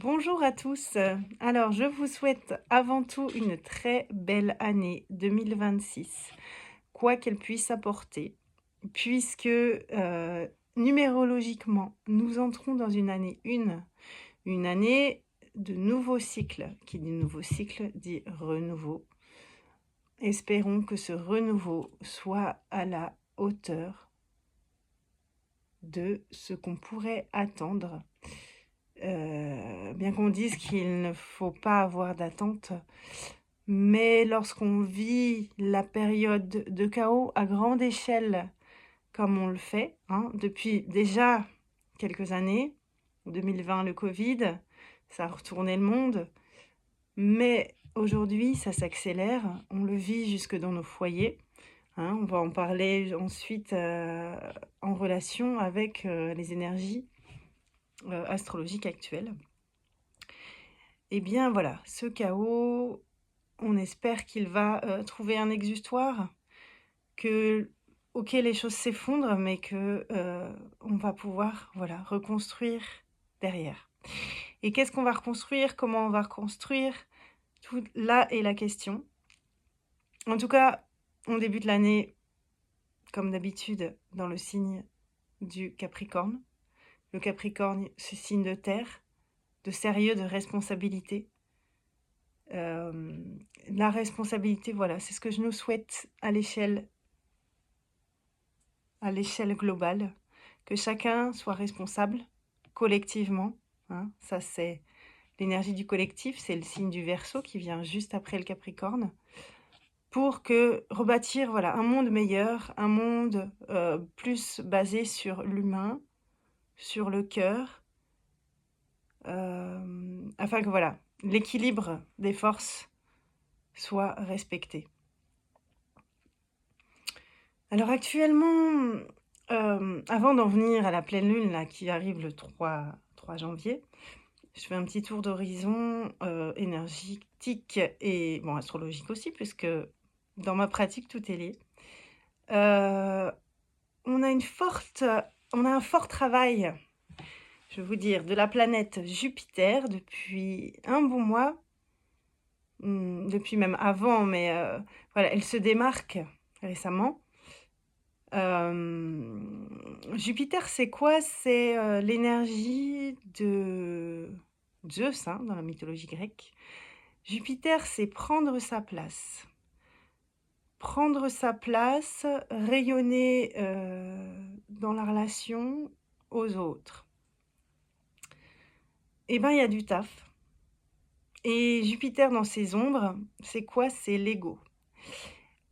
Bonjour à tous. Alors, je vous souhaite avant tout une très belle année 2026, quoi qu'elle puisse apporter, puisque numérologiquement, nous entrons dans une année de nouveau cycle. Qui dit nouveau cycle dit renouveau. Espérons que ce renouveau soit à la hauteur de ce qu'on pourrait attendre. Bien qu'on dise qu'il ne faut pas avoir d'attente, mais lorsqu'on vit la période de chaos à grande échelle, comme on le fait, hein, depuis déjà quelques années, 2020 le Covid, ça a retourné le monde, mais aujourd'hui ça s'accélère, on le vit jusque dans nos foyers, hein. On va en parler ensuite, en relation avec, les énergies, astrologiques actuelles. Eh bien voilà, ce chaos, on espère qu'il va, trouver un exutoire, que OK, les choses s'effondrent, mais que, on va pouvoir, voilà, reconstruire derrière. Et qu'est-ce qu'on va reconstruire? Comment on va reconstruire? Tout là est la question. En tout cas, on débute l'année, comme d'habitude, dans le signe du Capricorne. Le Capricorne, ce signe de terre, de sérieux, de responsabilité. La responsabilité, voilà, c'est ce que je nous souhaite à l'échelle globale, que chacun soit responsable collectivement, hein. Ça, c'est l'énergie du collectif, c'est le signe du Verseau qui vient juste après le Capricorne, pour que rebâtir, voilà, un monde meilleur, un monde, plus basé sur l'humain, sur le cœur, afin que, voilà, l'équilibre des forces soit respecté. Alors actuellement, avant d'en venir à la pleine lune là qui arrive le 3 janvier, je fais un petit tour d'horizon, énergétique et bon astrologique aussi puisque dans ma pratique tout est lié. Heu, on a une forte on a un fort travail, je vais vous dire, de la planète Jupiter depuis un bon mois, depuis même avant mais voilà, elle se démarque récemment. Jupiter, c'est quoi? C'est, l'énergie de Zeus, hein, dans la mythologie grecque. Jupiter, c'est prendre sa place. Prendre sa place, rayonner, dans la relation aux autres. Eh ben, il y a du taf et Jupiter dans ses ombres, c'est quoi? C'est l'ego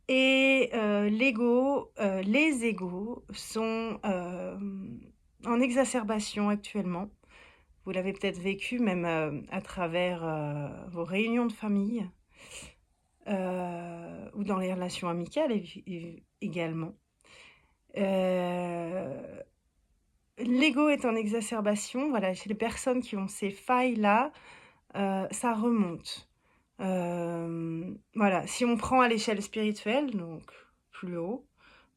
et l'ego, les égos sont, en exacerbation actuellement. Vous l'avez peut-être vécu même, à travers, vos réunions de famille, ou dans les relations amicales également. Heu, l'ego est en exacerbation, voilà, chez les personnes qui ont ces failles-là, ça remonte. Voilà, si on prend à l'échelle spirituelle, donc plus haut,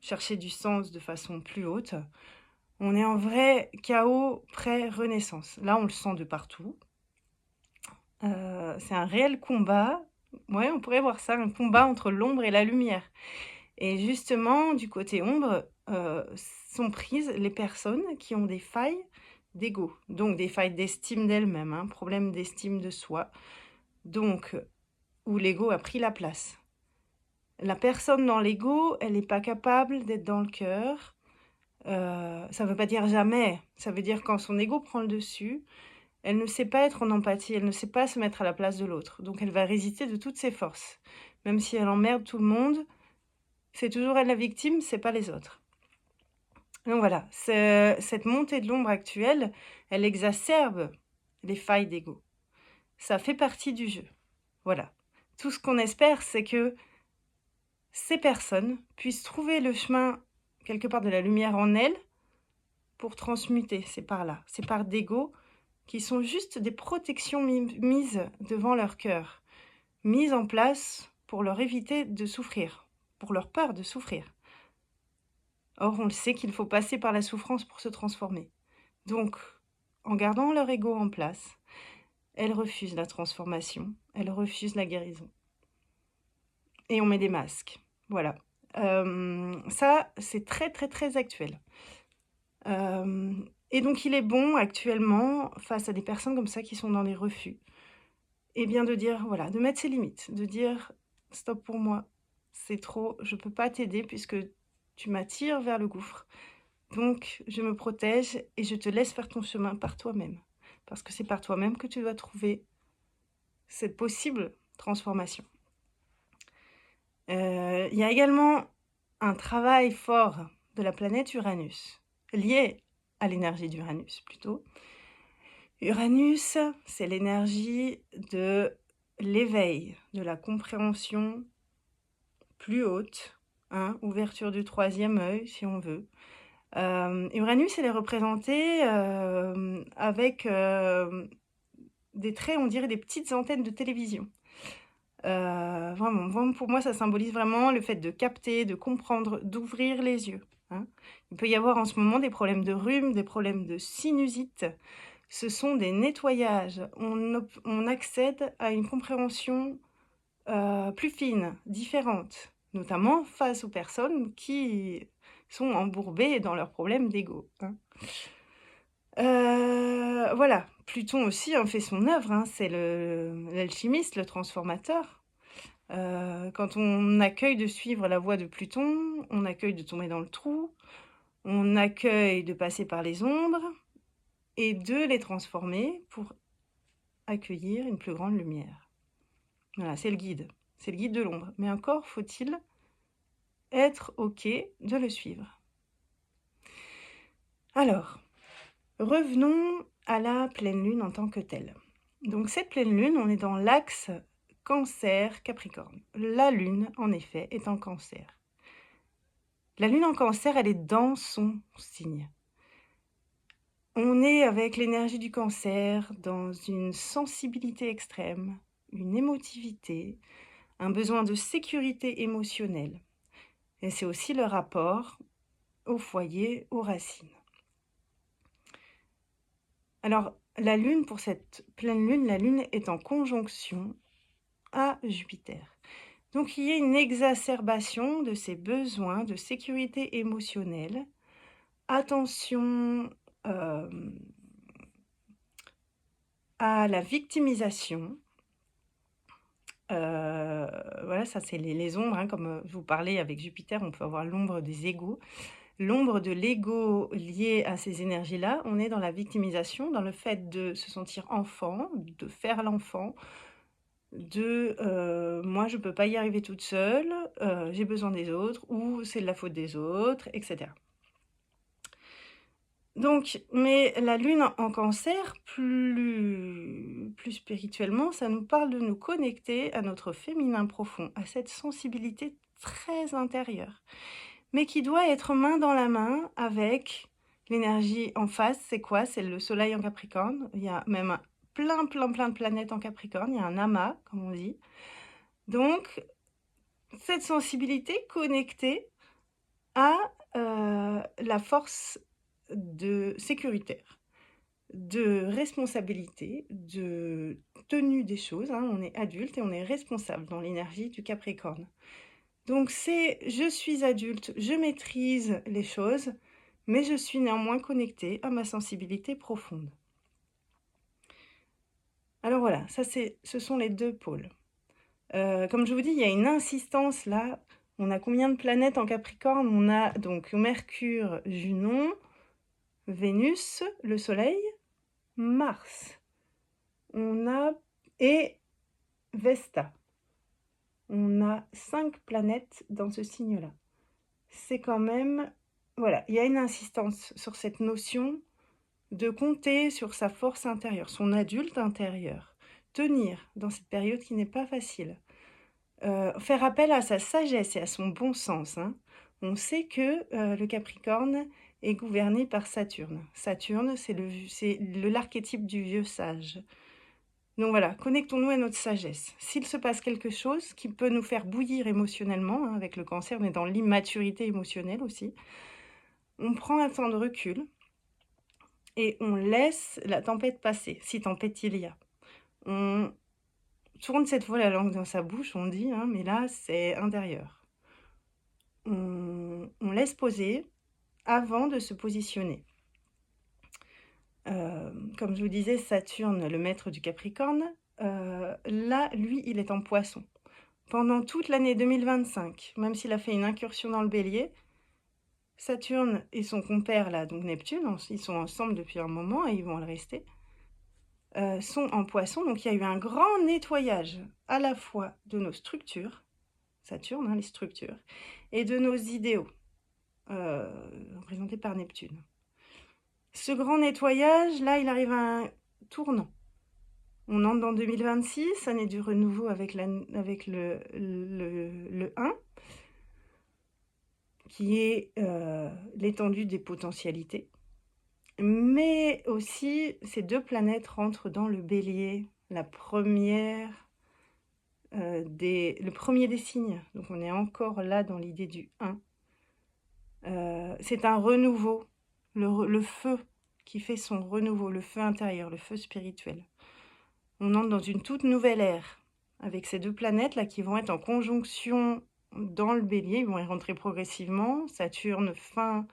chercher du sens de façon plus haute, on est en vrai chaos pré-renaissance. Là, on le sent de partout. C'est un réel combat. Ouais, on pourrait voir ça, un combat entre l'ombre et la lumière. Et justement, du côté ombre, sont prises les personnes qui ont des failles d'ego, donc des failles d'estime d'elles-mêmes, hein, problème d'estime de soi, donc où l'ego a pris la place. La personne dans l'ego, elle n'est pas capable d'être dans le cœur. Ça ne veut pas dire jamais, ça veut dire quand son ego prend le dessus, elle ne sait pas être en empathie, elle ne sait pas se mettre à la place de l'autre. Donc elle va résister de toutes ses forces. Même si elle emmerde tout le monde, c'est toujours elle la victime, c'est pas les autres. Donc voilà, cette montée de l'ombre actuelle, elle exacerbe les failles d'ego. Ça fait partie du jeu. Voilà. Tout ce qu'on espère, c'est que ces personnes puissent trouver le chemin quelque part de la lumière en elles pour transmuter ces parts-là, ces parts d'ego qui sont juste des protections mises devant leur cœur, mises en place pour leur éviter de souffrir, pour leur peur de souffrir. Or, on le sait qu'il faut passer par la souffrance pour se transformer. Donc, en gardant leur ego en place, elle refuse la transformation, elle refuse la guérison. Et on met des masques, voilà. Ça, c'est très, très, très actuel. Et donc il est bon actuellement, face à des personnes comme ça qui sont dans des refus, et bien de dire voilà, de mettre ses limites, de dire: «Stop pour moi, c'est trop, je peux pas t'aider puisque tu m'attires vers le gouffre. Donc je me protège et je te laisse faire ton chemin par toi-même. Parce que c'est par toi-même que tu dois trouver cette possible transformation». Il y a également un travail fort de la planète Uranus, lié à l'énergie d'Uranus plutôt. Uranus, c'est l'énergie de l'éveil, de la compréhension plus haute, hein, ouverture du troisième œil si on veut. Uranus, elle est représentée, avec, des traits, on dirait des petites antennes de télévision. Vraiment, pour moi, ça symbolise vraiment le fait de capter, de comprendre, d'ouvrir les yeux, hein. Il peut y avoir en ce moment des problèmes de rhume, des problèmes de sinusite. Ce sont des nettoyages. On accède à une compréhension, plus fine, différente, notamment face aux personnes qui sont embourbées dans leurs problèmes d'ego, hein. Voilà, Pluton aussi, fait son œuvre, hein, c'est l'alchimiste, le transformateur. Quand on accueille de suivre la voie de Pluton, on accueille de tomber dans le trou, on accueille de passer par les ombres et de les transformer pour accueillir une plus grande lumière. Voilà, c'est le guide de l'ombre. Mais encore faut-il être OK de le suivre. Alors, revenons à la pleine lune en tant que telle. Donc cette pleine lune, on est dans l'axe Cancer-Capricorne. La lune, en effet, est en Cancer. La lune en Cancer, elle est dans son signe. On est avec l'énergie du Cancer dans une sensibilité extrême, une émotivité, un besoin de sécurité émotionnelle. Et c'est aussi le rapport au foyer, aux racines. Alors, la Lune, pour cette pleine Lune, la Lune est en conjonction à Jupiter. Donc, il y a une exacerbation de ces besoins de sécurité émotionnelle. Attention à la victimisation. Voilà, ça c'est les ombres, hein, comme je vous parlais avec Jupiter, on peut avoir l'ombre des égos. L'ombre de l'ego lié à ces énergies-là, on est dans la victimisation, dans le fait de se sentir enfant, de faire l'enfant, de moi je peux pas y arriver toute seule, j'ai besoin des autres, ou c'est de la faute des autres, etc. Donc, mais la lune en Cancer, plus spirituellement, ça nous parle de nous connecter à notre féminin profond, à cette sensibilité très intérieure, mais qui doit être main dans la main avec l'énergie en face. C'est quoi? C'est le soleil en Capricorne. Il y a même plein de planètes en Capricorne. Il y a un amas, comme on dit. Donc, cette sensibilité connectée à la force sécuritaire, de responsabilité, de tenue des choses, hein. On est adulte et on est responsable dans l'énergie du Capricorne. Donc c'est: je suis adulte, je maîtrise les choses, mais je suis néanmoins connectée à ma sensibilité profonde. Alors voilà, ce sont les 2 pôles. Comme je vous dis, il y a une insistance là. On a combien de planètes en Capricorne? On a donc Mercure, Junon, Vénus, le Soleil, Mars. On a et Vesta. On a 5 planètes dans ce signe-là. C'est quand même, voilà, il y a une insistance sur cette notion de compter sur sa force intérieure, son adulte intérieur, tenir dans cette période qui n'est pas facile, faire appel à sa sagesse et à son bon sens, hein. On sait que le Capricorne est gouverné par Saturne. Saturne, c'est l'archétype du vieux sage. Donc voilà, connectons-nous à notre sagesse. S'il se passe quelque chose qui peut nous faire bouillir émotionnellement, hein, avec le Cancer, on est dans l'immaturité émotionnelle aussi, on prend un temps de recul et on laisse la tempête passer, si tempête il y a. On tourne cette fois la langue dans sa bouche, on dit, hein, mais là, c'est intérieur. On laisse poser avant de se positionner. Comme je vous disais, Saturne, le maître du Capricorne, là, lui, il est en Poisson. Pendant toute l'année 2025, même s'il a fait une incursion dans le Bélier, Saturne et son compère, là, donc Neptune, ils sont ensemble depuis un moment et ils vont le rester, sont en Poisson. Donc il y a eu un grand nettoyage à la fois de nos structures, Saturne, hein, les structures, et de nos idéaux, représentés par Neptune. Ce grand nettoyage, là, il arrive à un tournant. On entre dans 2026, année du renouveau avec le 1, qui est l'étendue des potentialités. Mais aussi, ces deux planètes rentrent dans le Bélier, le premier des signes. Donc on est encore là dans l'idée du 1. C'est un renouveau, le feu qui fait son renouveau, le feu intérieur, le feu spirituel. On entre dans une toute nouvelle ère avec ces deux planètes-là qui vont être en conjonction dans le Bélier. Ils vont y rentrer progressivement. Saturne, fin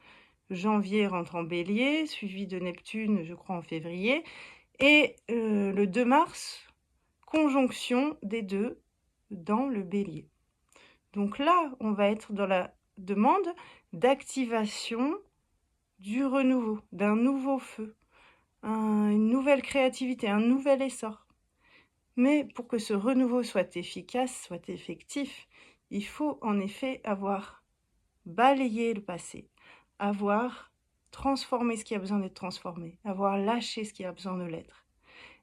janvier, rentre en Bélier, suivi de Neptune, je crois, en février. Et le 2 mars, conjonction des deux dans le Bélier. Donc là, on va être dans la demande d'activation du renouveau, d'un nouveau feu, une nouvelle créativité, un nouvel essor. Mais pour que ce renouveau soit efficace, soit effectif, il faut en effet avoir balayé le passé, avoir transformé ce qui a besoin d'être transformé, avoir lâché ce qui a besoin de l'être.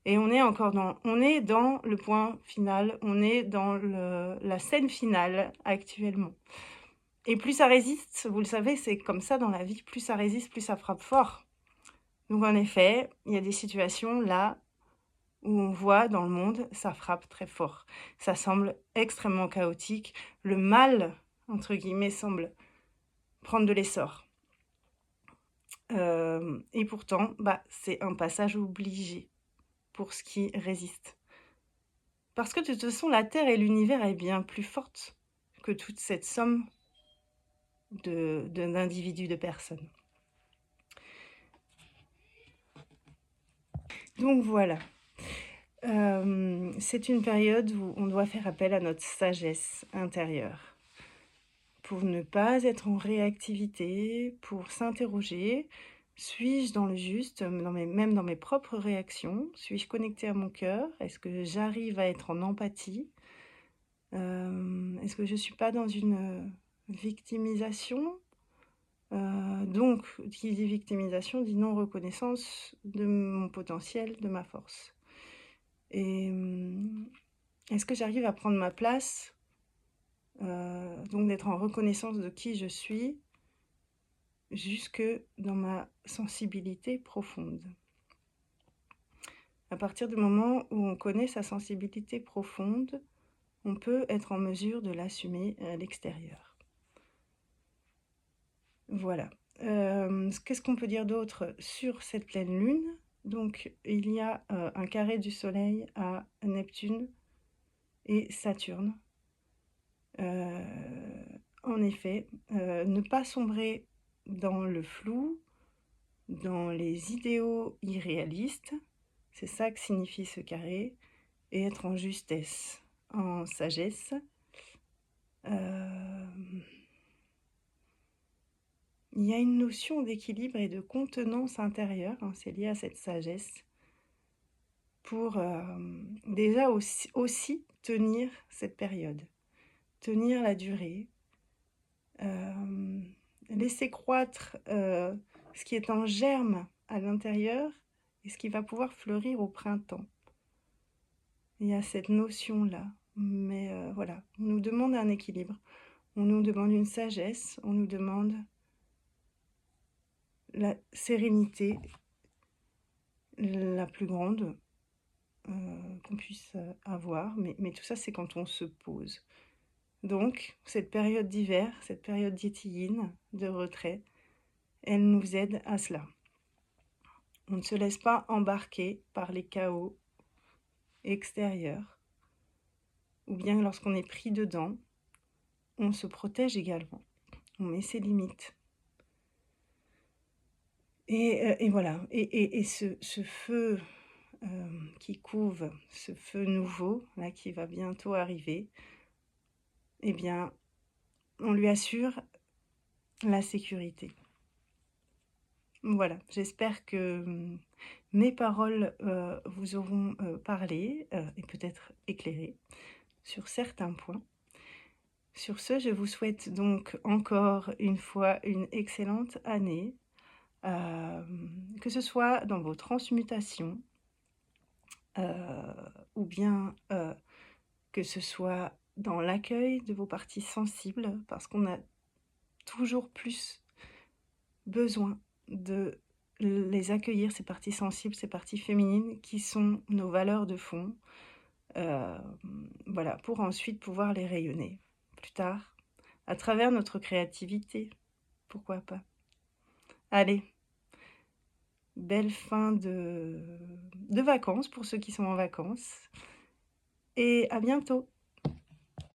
Et on est dans le point final, on est dans la scène finale actuellement. Et plus ça résiste, vous le savez, c'est comme ça dans la vie, plus ça résiste, plus ça frappe fort. Donc en effet, il y a des situations là où on voit dans le monde, ça frappe très fort. Ça semble extrêmement chaotique. Le mal, entre guillemets, semble prendre de l'essor. Et pourtant, c'est un passage obligé pour ce qui résiste. Parce que de toute façon, la Terre et l'univers est bien plus forte que toute cette somme d'individus, de personnes. Donc voilà. C'est une période où on doit faire appel à notre sagesse intérieure pour ne pas être en réactivité, pour s'interroger. Suis-je dans le juste, même dans mes propres réactions? Suis-je connectée à mon cœur? Est-ce que j'arrive à être en empathie? Est-ce que je ne suis pas dans une victimisation? Donc, qui dit victimisation dit non-reconnaissance de mon potentiel, de ma force. Et est-ce que j'arrive à prendre ma place, donc d'être en reconnaissance de qui je suis, jusque dans ma sensibilité profonde. À partir du moment où on connaît sa sensibilité profonde, on peut être en mesure de l'assumer à l'extérieur. Voilà. Qu'est-ce qu'on peut dire d'autre sur cette pleine lune? Donc, il y a un carré du Soleil à Neptune et Saturne. En effet, ne pas sombrer dans le flou, dans les idéaux irréalistes, c'est ça que signifie ce carré, et être en justesse, en sagesse. Il y a une notion d'équilibre et de contenance intérieure, hein, c'est lié à cette sagesse, pour déjà aussi tenir cette période, tenir la durée, laisser croître ce qui est en germe à l'intérieur et ce qui va pouvoir fleurir au printemps. Il y a cette notion-là, mais voilà, on nous demande un équilibre, on nous demande une sagesse, on nous demande la sérénité la plus grande qu'on puisse avoir, mais tout ça c'est quand on se pose. Donc cette période d'hiver, cette période d'étillines, de retrait, elle nous aide à cela. On ne se laisse pas embarquer par les chaos extérieure, ou bien lorsqu'on est pris dedans, on se protège également. On met ses limites. Et voilà. Et ce feu qui couve, ce feu nouveau, là, qui va bientôt arriver, eh bien, on lui assure la sécurité. Voilà, j'espère que mes paroles vous auront parlé et peut-être éclairé sur certains points. Sur ce, je vous souhaite donc encore une fois une excellente année, que ce soit dans vos transmutations ou bien que ce soit dans l'accueil de vos parties sensibles, parce qu'on a toujours plus besoin de les accueillir, ces parties sensibles, ces parties féminines qui sont nos valeurs de fond, euh, voilà, pour ensuite pouvoir les rayonner plus tard, à travers notre créativité, pourquoi pas. Allez, belle fin de vacances pour ceux qui sont en vacances, et à bientôt.